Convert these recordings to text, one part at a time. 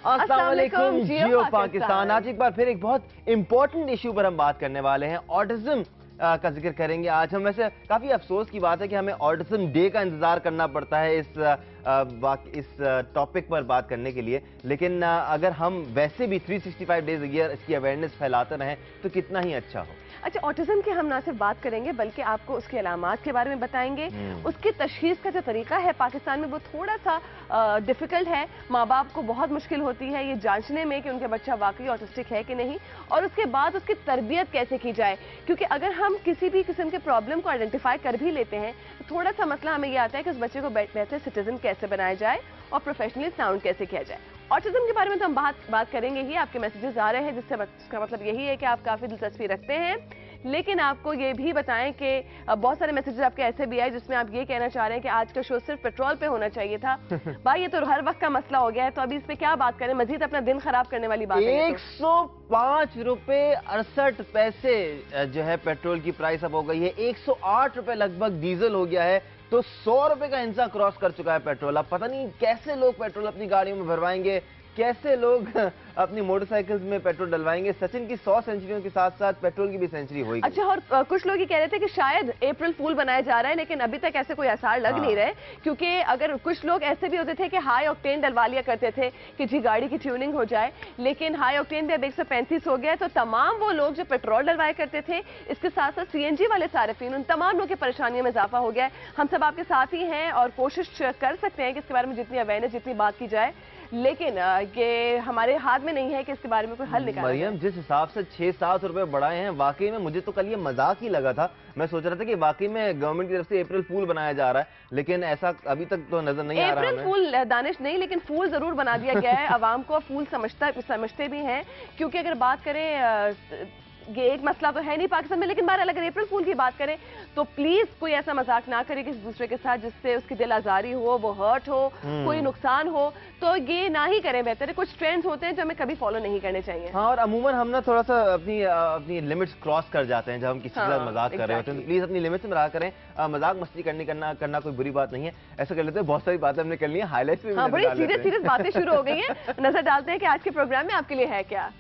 अस्सलाम वालेकुम जियो पाकिस्तान। आज एक बार फिर एक बहुत इंपॉर्टेंट इशू पर हम बात करने वाले हैं, ऑटिज्म का जिक्र करेंगे आज हम। वैसे काफी अफसोस की बात है कि हमें ऑटिज्म डे का इंतजार करना पड़ता है इस टॉपिक पर बात करने के लिए, लेकिन अगर हम वैसे भी 365 डेज ईयर इसकी अवेयरनेस फैलाते रहें तो कितना ही अच्छा हो। अच्छा, ऑटिज्म की हम ना सिर्फ बात करेंगे बल्कि आपको उसके अलामात के बारे में बताएंगे। उसकी तशखीस का जो तरीका है पाकिस्तान में वो थोड़ा सा डिफिकल्ट है। माँ बाप को बहुत मुश्किल होती है ये जांचने में कि उनका बच्चा वाकई ऑटिस्टिक है कि नहीं, और उसके बाद उसकी तरबियत कैसे की जाए। क्योंकि अगर हम किसी भी किस्म के प्रॉब्लम को आइडेंटिफाई कर भी लेते हैं तो थोड़ा सा मसला हमें ये आता है कि उस बच्चे को बेहतर सिटीजन कैसे बनाया जाए और प्रोफेशनली साउंड कैसे किया जाए। ऑटिज्म के बारे में तो हम बात करेंगे ही। आपके मैसेजेस आ रहे हैं जिसका मतलब यही है कि आप काफी दिलचस्पी रखते हैं, लेकिन आपको ये भी बताएं कि बहुत सारे मैसेजेस आपके ऐसे भी आए जिसमें आप ये कहना चाह रहे हैं कि आज का शो सिर्फ पेट्रोल पे होना चाहिए था। भाई ये तो हर वक्त का मसला हो गया है, तो अभी इस पे क्या बात करें, मजीद अपना दिन खराब करने वाली बात है। 105 रुपए 68 पैसे जो है पेट्रोल की प्राइस अब हो गई है। 108 रुपए लगभग डीजल हो गया है, तो 100 रुपए का हिस्सा क्रॉस कर चुका है पेट्रोल। अब पता नहीं कैसे लोग पेट्रोल अपनी गाड़ियों में भरवाएंगे, कैसे लोग अपनी मोटरसाइकिल्स में पेट्रोल डलवाएंगे। सचिन की 100 सेंचुरियों के साथ साथ पेट्रोल की भी सेंचुरी होगी। अच्छा, और कुछ लोग ये कह रहे थे कि शायद अप्रैल फूल बनाया जा रहा है, लेकिन अभी तक ऐसे कोई आसार लग नहीं रहे। क्योंकि अगर कुछ लोग ऐसे भी होते थे कि हाई ऑक्टेन डलवा लिया करते थे कि जी गाड़ी की ट्यूनिंग हो जाए, लेकिन हाई ऑक्टेन भी अब 135 हो गया। तो तमाम वो लोग जो पेट्रोल डलवाया करते थे, इसके साथ साथ सीएनजी वाले सार्फिन, उन तमाम लोगों की परेशानियों में इजाफा हो गया है। हम सब आपके साथ ही हैं और कोशिश कर सकते हैं कि इसके बारे में जितनी अवेयरनेस, जितनी बात की जाए, लेकिन ये हमारे हाथ में नहीं है कि इसके बारे में कोई हल निकाला। मरियम, जिस हिसाब से 6-7 रुपए बढ़ाए हैं, वाकई में मुझे तो कल ये मजाक ही लगा था। मैं सोच रहा था कि वाकई में गवर्नमेंट की तरफ से अप्रैल फूल बनाया जा रहा है, लेकिन ऐसा अभी तक तो नजर नहीं आ रहा है। अप्रैल फूल दानिश नहीं, लेकिन फूल जरूर बना दिया गया है। आवाम को फूल समझते भी हैं, क्योंकि अगर बात करें ये एक मसला तो है नहीं पाकिस्तान में, लेकिन बहरहाल अगर अप्रैल फूल की बात करें तो प्लीज कोई ऐसा मजाक ना करे किसी दूसरे के साथ जिससे उसकी दिल आजारी हो, वो हर्ट हो, कोई नुकसान हो, तो ये ना ही करें बेहतर है। कुछ ट्रेंड्स होते हैं जो हमें कभी फॉलो नहीं करने चाहिए। हाँ, और अमूमन हम ना थोड़ा सा अपनी लिमिट्स क्रॉस कर जाते हैं जब हम किसी के साथ मजाक कर रहे होते हैं, तो प्लीज अपनी लिमिट्स में रहा करें। मजाक मस्ती करना कोई बुरी बात नहीं है, ऐसा कर लेते हैं। बहुत सारी बातें हमने कर ली हैं, हाईलाइट्स में बड़ी सीरियस बातें शुरू हो गई है। नजर डालते हैं कि आज के प्रोग्राम में आपके लिए है क्या।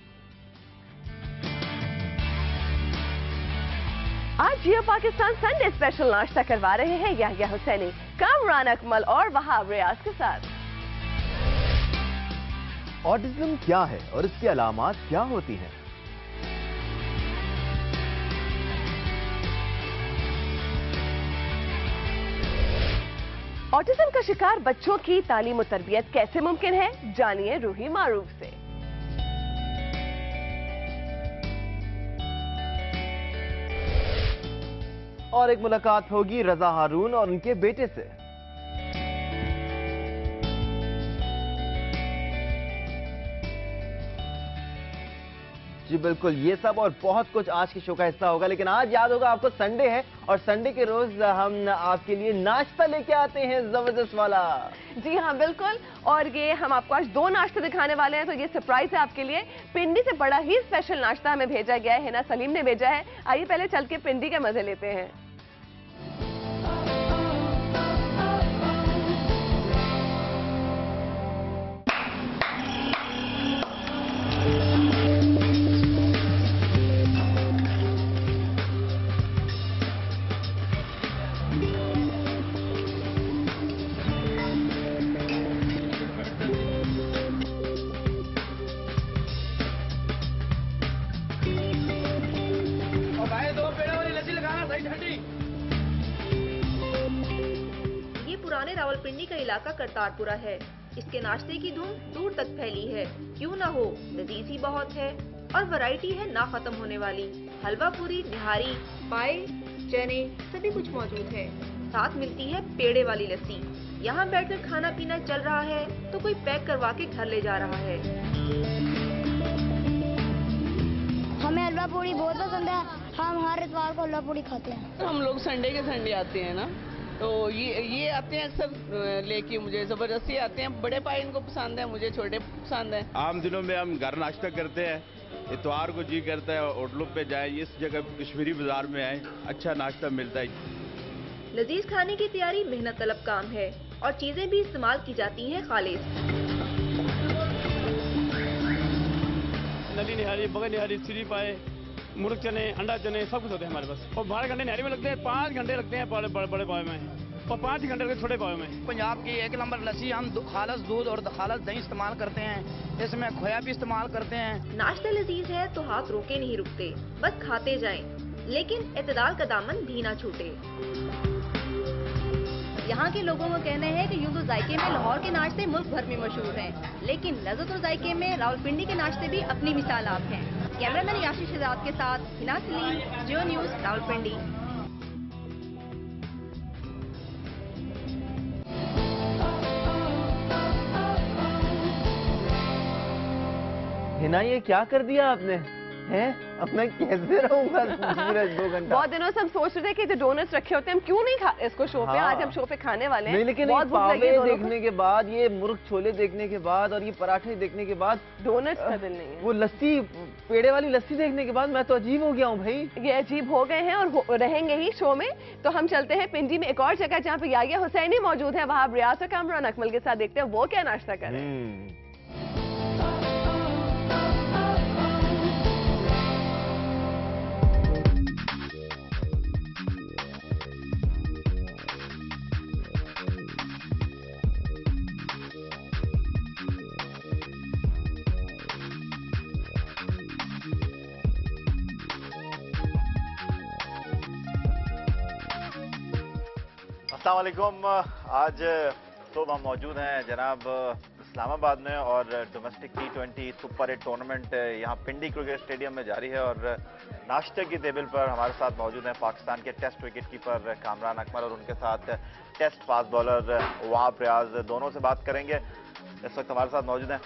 आज जियो पाकिस्तान संडे स्पेशल नाश्ता करवा रहे हैं याहिया हुसैनी, कामरान अकमल और वहाब रियाज के साथ। ऑटिज्म क्या है और इसकी अलामात क्या होती हैं? ऑटिज्म का शिकार बच्चों की तालीम और तरबियत कैसे मुमकिन है, जानिए रूही मारूफ से। और एक मुलाकात होगी रजा हारून और उनके बेटे से। जी बिल्कुल, ये सब और बहुत कुछ आज के शो का हिस्सा होगा। लेकिन आज याद होगा आपको संडे है, और संडे के रोज हम आपके लिए नाश्ता लेके आते हैं जबरदस्त वाला। जी हाँ बिल्कुल, और ये हम आपको आज 2 नाश्ते दिखाने वाले हैं, तो ये सरप्राइज है आपके लिए। पिंडी से बड़ा ही स्पेशल नाश्ता हमें भेजा गया है ना, सलीम ने भेजा है। आइए पहले चल के पिंडी के मजे लेते हैं। पुराने रावलपिंडी का इलाका करतारपुरा है। इसके नाश्ते की धूम दूर तक फैली है। क्यों ना हो, लजीज ही बहुत है और वैरायटी है ना खत्म होने वाली। हलवा पूरी, निहारी, पाए, चने सभी कुछ मौजूद है। साथ मिलती है पेड़े वाली लस्सी। यहाँ बैठकर खाना पीना चल रहा है तो कोई पैक करवा के घर ले जा रहा है। हमें हलवा पूरी बहुत पसंद है, हम हर इतवार को हलवा पूरी खाते हैं। हम लोग संडे के संडे आते हैं ना, तो ये आते हैं अक्सर लेके, मुझे जबरदस्ती आते हैं। बड़े पाए इनको पसंद है, मुझे छोटे पसंद है। आम दिनों में हम घर नाश्ता करते हैं, इतवार को जी करता है होटलों पे जाए, इस जगह कश्मीरी बाजार में आए, अच्छा नाश्ता मिलता है। लजीज खाने की तैयारी मेहनत तलब काम है और चीजें भी इस्तेमाल की जाती हैं खालिस। नली निहारी, बगल निहारी, सिरी पाए, मुर्ग चने, अंडा चने, सब कुछ होते हैं हमारे पास। और 12 घंटे निहारी में लगते हैं, 5 घंटे लगते हैं बड़े पावे में, और 5 घंटे लगते छोटे पावे में। पंजाब की 1 नंबर लस्सी, हम खालस दूध और खालस दही इस्तेमाल करते हैं, इसमें खोया भी इस्तेमाल करते हैं। नाश्ता लजीज है तो हाथ रोके नहीं रुकते, बस खाते जाएं, लेकिन एतदाल का दामन भी ना छूटे। यहाँ के लोगों का कहना है कि यूं तो जायके में लाहौर के नाश्ते मुल्क भर में मशहूर हैं, लेकिन लज़्ज़त और जायके में रावलपिंडी के नाश्ते भी अपनी मिसाल आप हैं। कैमरामैन याशी शहजाद के साथ हिना सलीम, जियो न्यूज़, रावलपिंडी। हिना, ये क्या कर दिया आपने? हैं? अब मैं कैसे रहूंगा पूरे 2 घंटा? बहुत दिनों से हम सोच रहे थे कि जो डोनट्स रखे होते हैं हम क्यों नहीं खा इसको शो पे। आज हम शो पे खाने वाले हैं। नहीं, लेकिन बहुत भूख लगी है देखने के बाद, ये मुर्ग छोले देखने के बाद और ये पराठे देखने के बाद डोनट्स का दिल नहीं है। वो लस्सी, पेड़े वाली लस्सी देखने के बाद मैं तो अजीब हो गया हूँ भाई। ये अजीब हो गए हैं और रहेंगे ही शो में। तो हम चलते हैं पिंडी में एक और जगह जहाँ पे यागिया हुसैनी मौजूद है। वहाँ रियाज और कामरान अकमल के साथ देखते हैं वो क्या नाश्ता कर रहे हैं। अस्सलाम वालेकुम। आज तो हम मौजूद हैं जनाब इस्लामाबाद में और डोमेस्टिक T20 सुपर 8 टूर्नामेंट यहाँ पिंडी क्रिकेट स्टेडियम में जारी है और नाश्ते की टेबल पर हमारे साथ मौजूद हैं पाकिस्तान के test wicket keeper Kamran Akmal और उनके साथ test fast bowler Wahab Riaz. दोनों से बात करेंगे। इस वक्त हमारे साथ मौजूद हैं।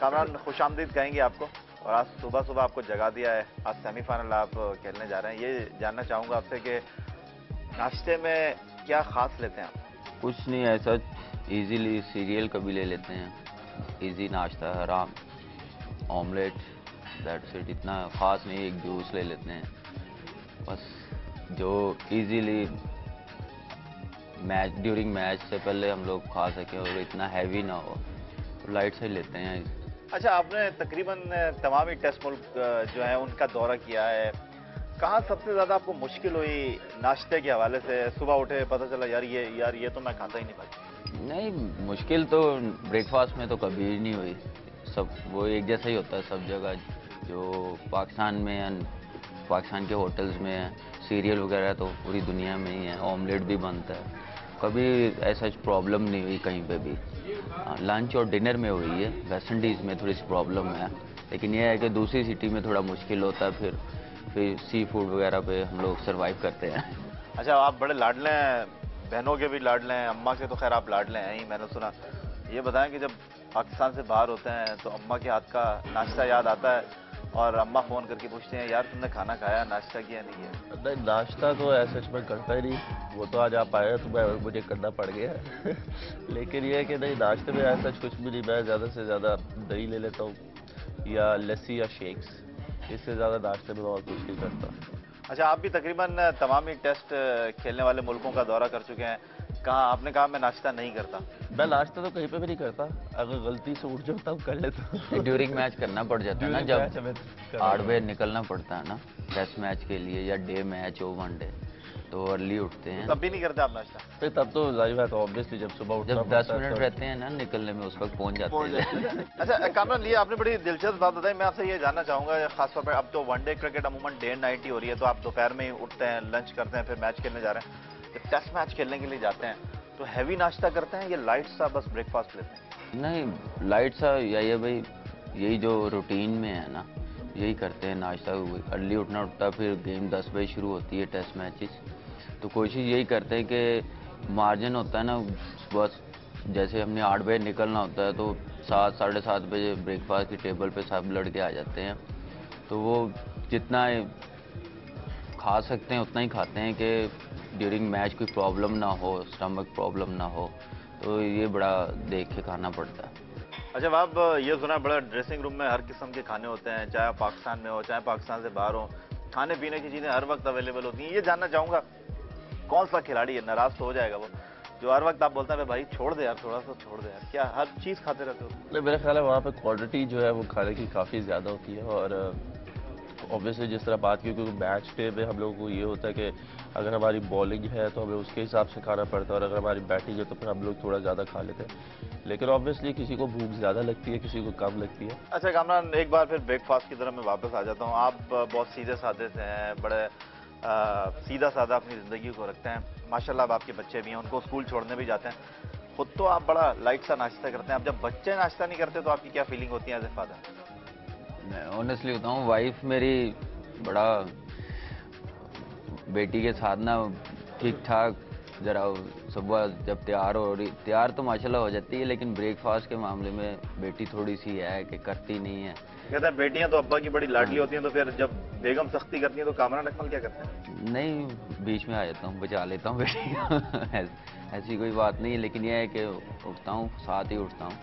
कामरान, खुशामदीद कहेंगे आपको, और आज सुबह सुबह आपको जगा दिया है। आज सेमीफाइनल आप खेलने जा रहे हैं। ये जानना चाहूँगा आपसे कि नाश्ते में क्या खास लेते हैं आप? कुछ नहीं, ऐसा इजीली सीरियल कभी ले लेते हैं, इजी नाश्ता, आराम, ऑमलेट, दैट्स इट। इतना ख़ास नहीं, एक जूस ले लेते हैं बस, जो इजीली ड्यूरिंग मैच से पहले हम लोग खा सकें और इतना हैवी ना हो, तो लाइट से लेते हैं। अच्छा, आपने तकरीबन तमाम ही टेस्ट मुल्क जो है उनका दौरा किया है। कहाँ सबसे ज़्यादा आपको मुश्किल हुई नाश्ते के हवाले से? सुबह उठे पता चला यार ये तो मैं खाता ही नहीं पाती। नहीं, मुश्किल तो ब्रेकफास्ट में तो कभी नहीं हुई। सब वो एक जैसा ही होता है सब जगह, जो पाकिस्तान में या पाकिस्तान के होटल्स में सीरियल वगैरह तो पूरी दुनिया में ही है, ऑमलेट भी बनता है। कभी ऐसा प्रॉब्लम नहीं हुई कहीं पे भी। लंच और डिनर में हुई है, वेस्ट इंडीज़ में थोड़ी सी प्रॉब्लम है, लेकिन यह है कि दूसरी सिटी में थोड़ा मुश्किल होता है। फिर सी फूड वगैरह पे हम लोग सरवाइव करते हैं। अच्छा, आप बड़े लाडले हैं, बहनों के भी लाडले हैं, अम्मा के तो खैर आप लाडले हैं ही, मैंने सुना। ये बताएं कि जब पाकिस्तान से बाहर होते हैं तो अम्मा के हाथ का नाश्ता याद आता है और अम्मा फ़ोन करके पूछते हैं यार तुमने खाना खाया, नाश्ता किया नहीं किया? नहीं, नाश्ता तो ऐसे मैं करता ही नहीं, वो तो आज आप आए तो मुझे करना पड़ गया लेकिन ये है कि नहीं, नाश्ते में ऐसा कुछ भी नहीं। मैं ज़्यादा से ज़्यादा दही ले लेता हूँ या लस्सी या शेक्स, इससे ज़्यादा नाश्ते में और कुछ नहीं करता। अच्छा, आप भी तकरीबन तमाम ही टेस्ट खेलने वाले मुल्कों का दौरा कर चुके हैं। कहाँ आपने कहा मैं नाश्ता नहीं करता? मैं नाश्ता तो कहीं पे भी नहीं करता, अगर गलती से उठ जाओ तब कर लेता हूँ। ड्यूरिंग मैच करना पड़ जाता है ना, जब 8 बजे निकलना पड़ता है ना टेस्ट मैच के लिए, या डे मैच हो वनडे, तो अर्ली उठते हैं। तब भी नहीं करते आप नाश्ता? फिर तब तो जाहिर है, तो ऑब्वियसली जब सुबह उठना, जब 10 मिनट रहते हैं ना निकलने में, उस वक्त पहुंच जाते हैं। अच्छा कामरान, ये आपने बड़ी दिलचस्प बात बताई। मैं आपसे ये जानना चाहूँगा, खासतौर पर अब तो वनडे क्रिकेट अमूमन डे नाइट ही हो रही है, तो आप दोपहर में ही उठते हैं, लंच करते हैं, फिर मैच खेलने जा रहे हैं। जब टेस्ट मैच खेलने के लिए जाते हैं तो हैवी नाश्ता करते हैं या लाइट सा बस ब्रेकफास्ट लेते हैं? नहीं, लाइट सा यही भाई, यही जो रूटीन में है ना, यही करते हैं नाश्ता। अर्ली उठना उठता, फिर गेम 10 बजे शुरू होती है टेस्ट मैचेस, तो कोशिश यही करते हैं कि मार्जिन होता है ना, बस जैसे हमने 8 बजे निकलना होता है तो 7 साढ़े 7 बजे ब्रेकफास्ट की टेबल पे सब लड़के आ जाते हैं, तो वो जितना खा सकते हैं उतना ही खाते हैं कि ड्यूरिंग मैच कोई प्रॉब्लम ना हो, स्टमक प्रॉब्लम ना हो, तो ये बड़ा देख के खाना पड़ता है। अच्छा, आप ये सुना बड़ा ड्रेसिंग रूम में हर किस्म के खाने होते हैं, चाहे पाकिस्तान में हो चाहे पाकिस्तान से बाहर हो, खाने पीने की चीज़ें हर वक्त अवेलेबल होती हैं। ये जानना चाहूँगा कौन सा खिलाड़ी है, नाराज़ तो हो जाएगा वो, जो हर वक्त आप बोलते हैं भाई छोड़ दे यार, थोड़ा सा छोड़ दे यार, क्या हर चीज़ खाते रहते हो? नहीं, मेरा ख्याल है वहाँ पे क्वांटिटी जो है वो खाने की काफ़ी ज़्यादा होती है, और ऑब्वियसली जिस तरह बात की, क्योंकि मैच डे में हम लोगों को ये होता है कि अगर हमारी बॉलिंग है तो हमें उसके हिसाब से खाना पड़ता है, और अगर हमारी बैटिंग है तो फिर हम लोग थोड़ा ज़्यादा खा लेते हैं। लेकिन ऑब्वियसली किसी को भूख ज़्यादा लगती है, किसी को कम लगती है। अच्छा कामरान, एक बार फिर ब्रेकफास्ट की तरफ मैं वापस आ जाता हूँ। आप बहुत सीधे साधे से हैं, बड़े सीधा साधा अपनी ज़िंदगी को रखते हैं। माशाल्लाह अब आपके बच्चे भी हैं, उनको स्कूल छोड़ने भी जाते हैं। खुद तो आप बड़ा लाइट सा नाश्ता करते हैं। अब जब बच्चे नाश्ता नहीं करते तो आपकी क्या फीलिंग होती है एज ए फादर? मैं ऑनेस्टली बताऊँ, वाइफ मेरी बड़ा बेटी के साथ ना ठीक ठाक, जरा सुबह जब तैयार तो माशाल्लाह हो जाती है, लेकिन ब्रेकफास्ट के मामले में बेटी थोड़ी सी है कि करती नहीं है। कहते हैं बेटियां तो अब्बा की बड़ी लाडली होती हैं, तो फिर जब बेगम सख्ती करती है तो कामरान अकमल क्या करते हैं? नहीं, बीच में आ जाता हूँ, बचा लेता हूँ बेटी को। ऐसी कोई बात नहीं है, लेकिन यह है कि उठता हूँ, साथ ही उठता हूँ,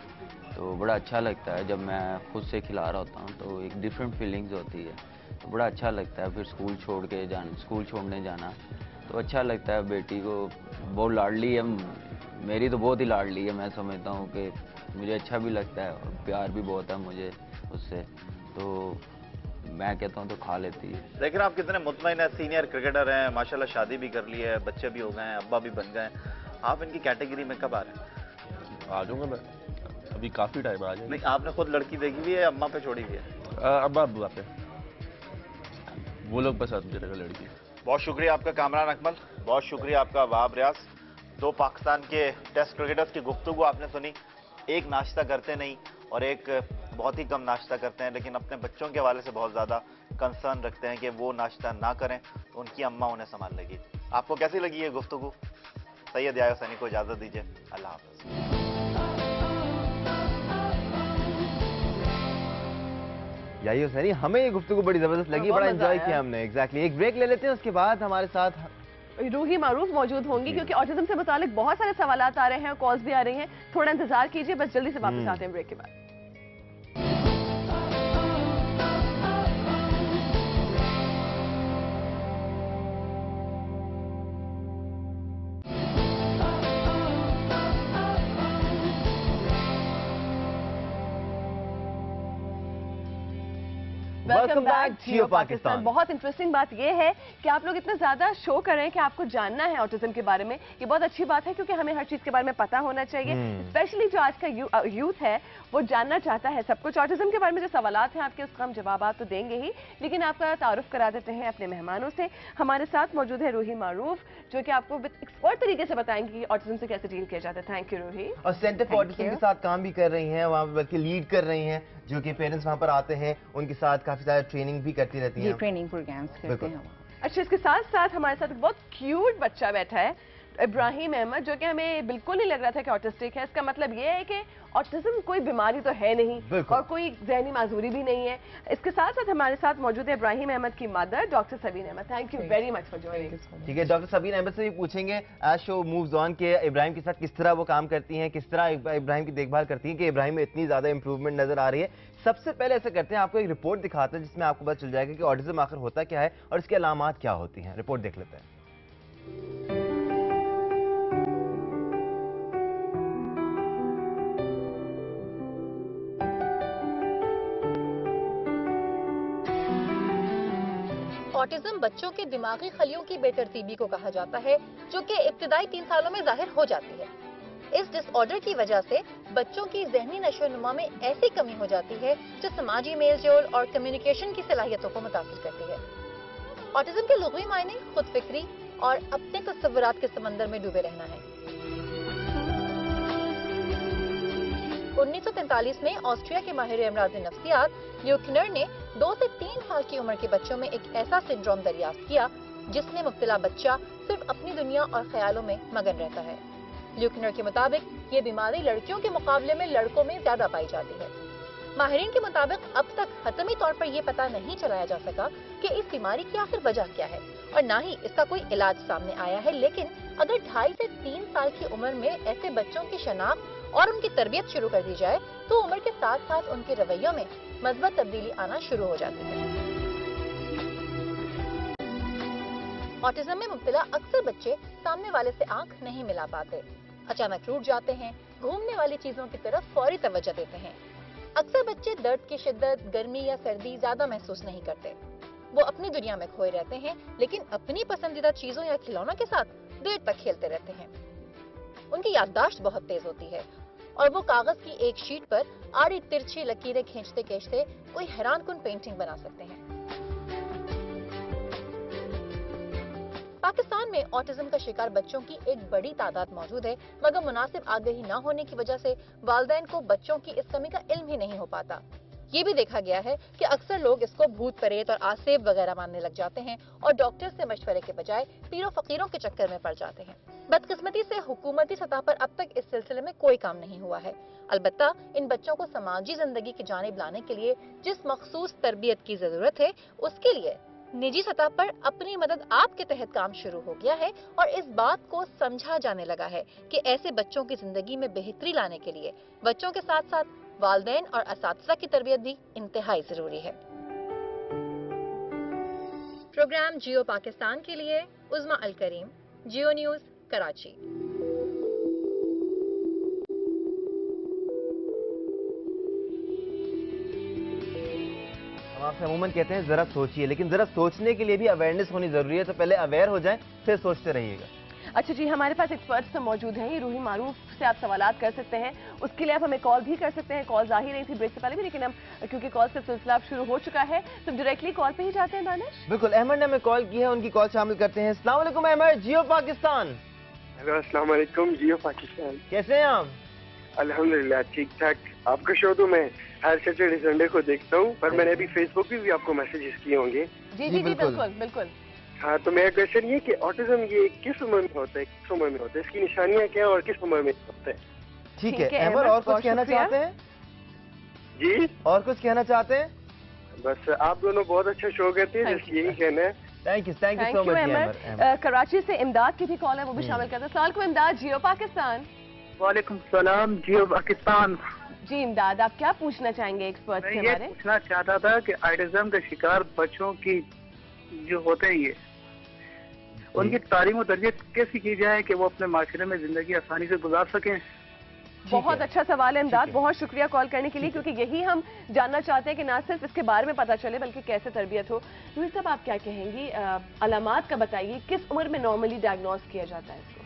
तो बड़ा अच्छा लगता है। जब मैं खुद से खिला रहा होता हूँ तो एक डिफरेंट फीलिंग्स होती है, तो बड़ा अच्छा लगता है। फिर स्कूल छोड़ने जाना तो अच्छा लगता है। बेटी को बहुत लाडली है, मेरी तो बहुत ही लाडली है। मैं समझता हूँ कि मुझे अच्छा भी लगता है और प्यार भी बहुत है मुझे उससे, तो मैं कहता हूँ तो खा लेती है। लेकिन आप कितने मुतमईन हैं, सीनियर क्रिकेटर हैं, माशाल्लाह शादी भी कर ली है, बच्चे भी हो गए हैं, अब्बा भी बन गए हैं। आप इनकी कैटेगरी में कब आ रहे हैं? आ जाऊँगा मैं, अभी काफ़ी टाइम आ जाएगा। नहीं, आपने खुद लड़की देखी हुई है, अम्मा पे छोड़ी हुई है? अब्बा पे, वो लोग पसंद मुझे लगा लड़की। बहुत शुक्रिया आपका कामरान अकमल, बहुत शुक्रिया आपका वहाब रियाज। दो पाकिस्तान के टेस्ट क्रिकेटर्स की गुफ्तगू आपने सुनी। एक नाश्ता करते नहीं और एक बहुत ही कम नाश्ता करते हैं, लेकिन अपने बच्चों के हवाले से बहुत ज़्यादा कंसर्न रखते हैं कि वो नाश्ता ना करें तो उनकी अम्मा उन्हें संभाल लेगी। आपको कैसी लगी ये गुफ्तगू? सैयद याह्या हुसैनी को इजाज़त दीजिए, अल्लाह हाफ़िज़। याह्या हुसैनी, हमें ये गुफ्तगू बड़ी जबरदस्त लगी, बड़ा एंजॉय किया हमने। एग्जैक्टली। एक ब्रेक ले लेते हैं, उसके बाद हमारे साथ रूही मारूफ मौजूद होंगी, क्योंकि ऑटिज्म से मुतालिक बहुत सारे सवालात आ रहे हैं, कॉल्स भी आ रही हैं। थोड़ा इंतजार कीजिए, बस जल्दी से वापस आते हैं ब्रेक के बाद। वेलकम बैक जियो पाकिस्तान। बहुत इंटरेस्टिंग बात यह है कि आप लोग इतना ज्यादा शो कर रहे हैं कि आपको जानना है ऑटिज्म के बारे में। ये बहुत अच्छी बात है, क्योंकि हमें हर चीज के बारे में पता होना चाहिए। स्पेशली जो आज का यूथ है वो जानना चाहता है सब कुछ। ऑटिज्म के बारे में जो सवालात हैं आपके, उसका हम जवाब तो देंगे ही, लेकिन आपका तारुफ करा देते हैं अपने मेहमानों से। हमारे साथ मौजूद है रूही मारूफ, जो कि आपको एक्सपर्ट तरीके से बताएंगे कि ऑटिज्म से कैसे डील किया जाता है। Thank you Roohi. और सेंटर फॉर ऑटिज्म के साथ काम भी कर रही हैं, वहाँ बल्कि लीड कर रही हैं, जो कि पेरेंट्स वहाँ पर आते हैं, उनके साथ काफी सारा ट्रेनिंग भी करती रहती हैं। ट्रेनिंग प्रोग्राम्स करते हैं। अच्छा, इसके साथ साथ हमारे साथ एक बहुत क्यूट बच्चा बैठा है, इब्राहिम अहमद, जो कि हमें बिल्कुल नहीं लग रहा था कि ऑटिस्टिक है। इसका मतलब ये है कि ऑटिज्म कोई बीमारी तो है नहीं और कोई ज़हनी माजूरी भी नहीं है। इसके साथ साथ हमारे साथ मौजूद है इब्राहिम अहमद की mother doctor Sabeen Ahmed. Thank you very much for joining. ठीक है, डॉक्टर सबीन अहमद से भी पूछेंगे एज शो मूव्स ऑन के इब्राहिम के साथ किस तरह वो काम करती हैं, किस तरह इब्राहिम की देखभाल करती हैं कि इब्राहिम में इतनी ज्यादा इंप्रूवमेंट नजर आ रही है। सबसे पहले ऐसा करते हैं, आपको एक रिपोर्ट दिखाते हैं जिसमें आपको पता चल जाएगा कि ऑटिज्म आखिर होता क्या है और इसकी अलामात क्या होती हैं। रिपोर्ट देख लेते हैं। ऑटिज्म बच्चों के दिमागी खलियों की बेतरतीबी को कहा जाता है, जो कि इब्तिदाई 3 सालों में जाहिर हो जाती है। इस डिसऑर्डर की वजह से बच्चों की ज़हनी नशोनुमा में ऐसी कमी हो जाती है जो समाजी मेल जोल और कम्युनिकेशन की सलाहियतों को मुतासिर करती है। ऑटिज्म के लुग़वी मायने खुद फिक्री और अपने तस्वुरात के समंदर में डूबे रहना है। 1943 में ऑस्ट्रिया के माहिर अमराज़ नफ्सियात ल्यूकनर ने 2 से 3 साल की उम्र के बच्चों में एक ऐसा सिंड्रोम दरियाफ्त किया जिसमें मुब्तला बच्चा सिर्फ अपनी दुनिया और ख्यालों में मगन रहता है। ल्यूकनर के मुताबिक ये बीमारी लड़कियों के मुकाबले में लड़कों में ज्यादा पाई जाती है। माहिरीन के मुताबिक अब तक हतमी तौर पर यह पता नहीं चलाया जा सका कि इस बीमारी की आखिर वजह क्या है और न ही इसका कोई इलाज सामने आया है। लेकिन अगर 2.5 से 3 साल की उम्र में ऐसे बच्चों की शनाख्त और उनकी तरबियत शुरू कर दी जाए तो उम्र के साथ साथ उनके रवैयों में मज़बूत तब्दीली आना शुरू हो जाती है। ऑटिज्म में मुब्तला अक्सर बच्चे सामने वाले से आंख नहीं मिला पाते। अचानक रूठ जाते हैं, घूमने वाली चीजों की तरफ फौरी तवज्जो देते हैं। अक्सर बच्चे दर्द की शिद्दत, गर्मी या सर्दी ज्यादा महसूस नहीं करते। वो अपनी दुनिया में खोए रहते हैं, लेकिन अपनी पसंदीदा चीजों या खिलौनों के साथ देर तक खेलते रहते हैं। उनकी याददाश्त बहुत तेज होती है और वो कागज की एक शीट पर आड़ी तिरछी लकीरें खींचते खींचते कोई हैरानकुन पेंटिंग बना सकते हैं। पाकिस्तान में ऑटिज्म का शिकार बच्चों की एक बड़ी तादाद मौजूद है, मगर मुनासिब आगाही न होने की वजह से वालिदैन को बच्चों की इस कमी का इल्म ही नहीं हो पाता। ये भी देखा गया है कि अक्सर लोग इसको भूत प्रेत और आसेब वगैरह मानने लग जाते हैं और डॉक्टर से मशवरे के बजाय पीरों फकीरों के चक्कर में पड़ जाते हैं। बदकिस्मती से हुकूमती सतह पर अब तक इस सिलसिले में कोई काम नहीं हुआ है। अलबत्ता इन बच्चों को समाजी जिंदगी की जानिब लाने के लिए जिस मखसूस तरबियत की जरूरत है, उसके लिए निजी सतह पर अपनी मदद आपके तहत काम शुरू हो गया है और इस बात को समझा जाने लगा है कि ऐसे बच्चों की जिंदगी में बेहतरी लाने के लिए बच्चों के साथ साथ वालिदैन और असातिज़ा की तरबियत भी इंतहाई जरूरी है। प्रोग्राम जियो पाकिस्तान के लिए उज़्मा अल करीम, जियो न्यूज़, कराची। हम आपसे अमूमन कहते हैं जरा सोचिए, लेकिन जरा सोचने के लिए भी अवेयरनेस होनी जरूरी है, तो पहले अवेयर हो जाएं फिर सोचते रहिएगा। अच्छा जी, हमारे पास एक्सपर्ट्स तो मौजूद हैं। ये रूही मारूफ से आप सवालात कर सकते हैं, उसके लिए आप हमें कॉल भी कर सकते हैं। कॉल आ ही रही थी ब्रेक से पहले भी, लेकिन हम क्योंकि कॉल से सिलसिला अब शुरू हो चुका है तो डायरेक्टली कॉल पे ही जाते हैं। दानिश, बिल्कुल, अहमद ने हमें कॉल की है, उनकी कॉल शामिल करते हैं। अस्सलाम वालेकुम अहमद, जियो पाकिस्तान। हेलो, अस्सलाम वालेकुम, जियो पाकिस्तान। कैसे हैं आप? अल्हम्दुलिल्लाह ठीक ठाक। आपका शो तो मैं हर सैटरडे संडे को देखता हूँ, पर मैंने अभी फेसबुक पे भी आपको मैसेजेस किए होंगे। जी जी बिल्कुल बिल्कुल। हाँ, तो मेरा क्वेश्चन ये कि ऑटिज्म ये किस उम्र में होता है, किस उम्र में होता है, इसकी निशानियाँ क्या है और किस उम्र में होता है? ठीक है अहमद, और कुछ कहना चाहते हैं? जी, और कुछ कहना चाहते हैं? बस आप दोनों बहुत अच्छा शो करते हैं, जस्ट यही कहना है। Thank you so much Ahmed. Karachi से इमदाद की भी कॉल है, वो भी शामिल करते हैं। अस्सलाम वालेकुम इमदाद, जियो पाकिस्तान। वालेकुम सलाम, जियो पाकिस्तान। जी इमदाद, आप क्या पूछना चाहेंगे एक्सपर्ट के बारे में? पूछना चाहता था कि ऑटिज्म का शिकार बच्चों की जो होते हैं ये उनकी तालीम और तरबियत कैसी की जाए कि वो अपने माशरे में जिंदगी आसानी से गुजार सकें? बहुत अच्छा सवाल है इमदाद, बहुत शुक्रिया कॉल करने के लिए, क्योंकि यही हम जानना चाहते हैं कि ना सिर्फ इसके बारे में पता चले बल्कि कैसे तरबियत हो। रूही साहब, आप क्या कहेंगी, अलामात का बताइए, किस उम्र में नॉर्मली डायग्नोस किया जाता है इसको?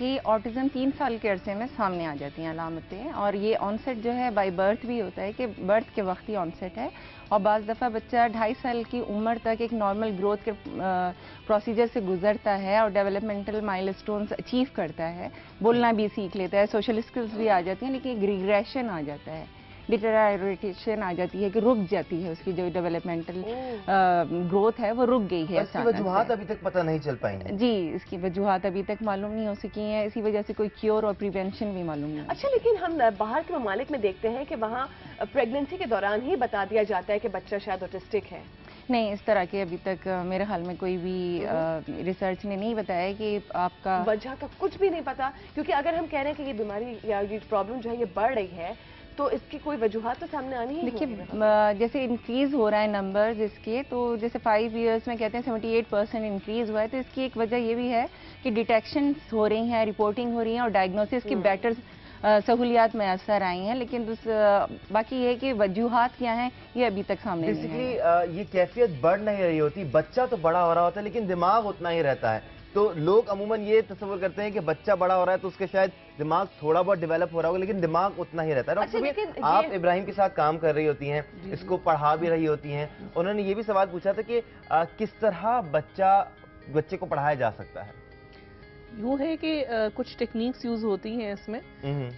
ये ऑटिज्म 3 साल के अरसे में सामने आ जाती हैं अलामतें, और ये ऑनसेट जो है बाय बर्थ भी होता है कि बर्थ के वक्त ही ऑनसेट है, और बाज़ दफ़ा बच्चा 2.5 साल की उम्र तक एक नॉर्मल ग्रोथ के प्रोसीजर से गुजरता है और डेवलपमेंटल माइलस्टोन्स अचीव करता है, बोलना भी सीख लेता है, सोशल स्किल्स भी आ जाती हैं, लेकिन एक रिग्रेशन आ जाता है, डिटेरियोरेशन आ जाती है कि रुक जाती है उसकी जो डेवलपमेंटल ग्रोथ है वो रुक गई है। इसकी वजूहात अभी तक पता नहीं चल पाई हैं। जी, इसकी वजूहात अभी तक मालूम नहीं हो सकी हैं, इसी वजह से कोई क्योर और प्रिवेंशन भी मालूम नहीं। अच्छा, लेकिन हम बाहर के ममालिक में देखते हैं कि वहाँ प्रेगनेंसी के दौरान ही बता दिया जाता है कि बच्चा शायद ऑटिस्टिक है। नहीं, इस तरह के अभी तक मेरे ख्याल में कोई भी रिसर्च ने नहीं बताया कि आपका वजह का कुछ भी नहीं पता, क्योंकि अगर हम कह रहे हैं कि ये बीमारी या ये प्रॉब्लम जो है ये बढ़ रही है तो इसकी कोई वजूहात तो सामने आनी ही। देखिए, जैसे इंक्रीज हो रहा है नंबर इसके, तो जैसे 5 इयर्स में कहते हैं 78% इंक्रीज हुआ है, तो इसकी एक वजह ये भी है कि डिटेक्शन हो रही हैं, रिपोर्टिंग हो रही हैं और डायग्नोसिस की बेटर सहूलियात में असर आई हैं, लेकिन बाकी ये कि वजूहात क्या हैं ये अभी तक सामने नहीं है। बेसिकली ये कैफियत बढ़ नहीं रही होती, बच्चा तो बड़ा हो रहा होता है लेकिन दिमाग उतना ही रहता है, तो लोग अमूमन ये तस्वर करते हैं कि बच्चा बड़ा हो रहा है तो उसके शायद दिमाग थोड़ा बहुत डेवलप हो रहा होगा, लेकिन दिमाग उतना ही रहता है। डॉक्टर, आप इब्राहिम के साथ काम कर रही होती हैं, इसको पढ़ा भी रही होती हैं, उन्होंने ये भी सवाल पूछा था कि किस तरह बच्चे को पढ़ाया जा सकता है? यूँ है कि कुछ टेक्निक्स यूज होती हैं इसमें,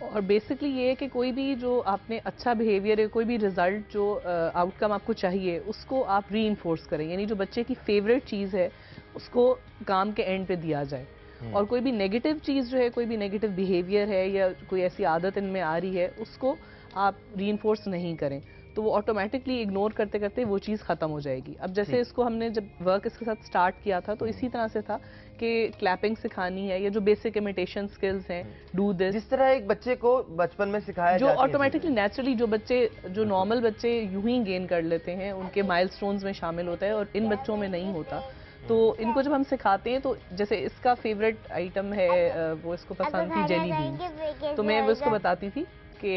और बेसिकली ये है कि कोई भी जो आपने अच्छा बिहेवियर है, कोई भी रिजल्ट जो आउटकम आपको चाहिए उसको आप री इन्फोर्स करें, यानी जो बच्चे की फेवरेट चीज़ है उसको काम के एंड पे दिया जाए, और कोई भी नेगेटिव चीज़ जो है, कोई भी नेगेटिव बिहेवियर है या कोई ऐसी आदत इनमें आ रही है उसको आप री इन्फोर्स नहीं करें, तो वो ऑटोमेटिकली इग्नोर करते करते वो चीज़ ख़त्म हो जाएगी। अब जैसे इसको हमने जब वर्क इसके साथ स्टार्ट किया था तो इसी तरह से था कि क्लैपिंग सिखानी है, या जो बेसिक इमिटेशन स्किल्स हैं, डू दिस, जिस तरह एक बच्चे को बचपन में सिखाया जो ऑटोमेटिकली नेचुरली जो नॉर्मल बच्चे यूं ही गेन कर लेते हैं, उनके माइलस्टोन्स में शामिल होता है और इन बच्चों में नहीं होता, तो इनको जब हम सिखाते हैं तो जैसे इसका फेवरेट आइटम है वो इसको पसंद थी जेली बीन्स, तो मैं वो इसको बताती थी कि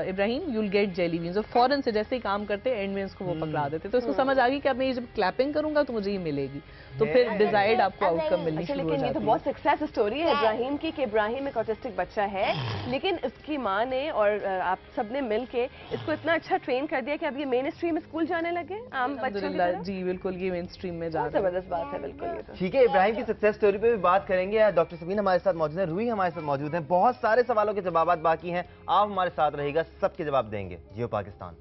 Ibrahim you'll get jelly beans, और फौरन से जैसे ही काम करते एंड में इसको वो पकड़ा देते, तो इसको समझ आ गई कि अब मैं ये जब क्लैपिंग करूंगा तो मुझे ये मिलेगी, तो फिर डिजायर्ड आपको आउटकम मिलनी शुरू हो जाती है। लेकिन ये तो बहुत सक्सेस स्टोरी है इब्राहिम की, कि इब्राहिम एक ऑटिस्टिक बच्चा है, लेकिन उसकी माँ ने और आप सबने मिल के इसको इतना अच्छा ट्रेन कर दिया कि अब ये मेन स्ट्रीम स्कूल जाने लगे आम बच्चों की तरह। जी बिल्कुल, ये मेन स्ट्रीम में जा रहा है। जबरदस्त बात है बिल्कुल। ये तो ठीक है, इब्राहिम की सक्सेस स्टोरी पे भी बात करेंगे। डॉक्टर सबीन हमारे साथ मौजूद है, रूही हमारे साथ मौजूद है, बहुत सारे सवालों के जवाब बाकी हैं, आप हमारे साथ रहिएगा, सबके जवाब देंगे। जियो पाकिस्तान।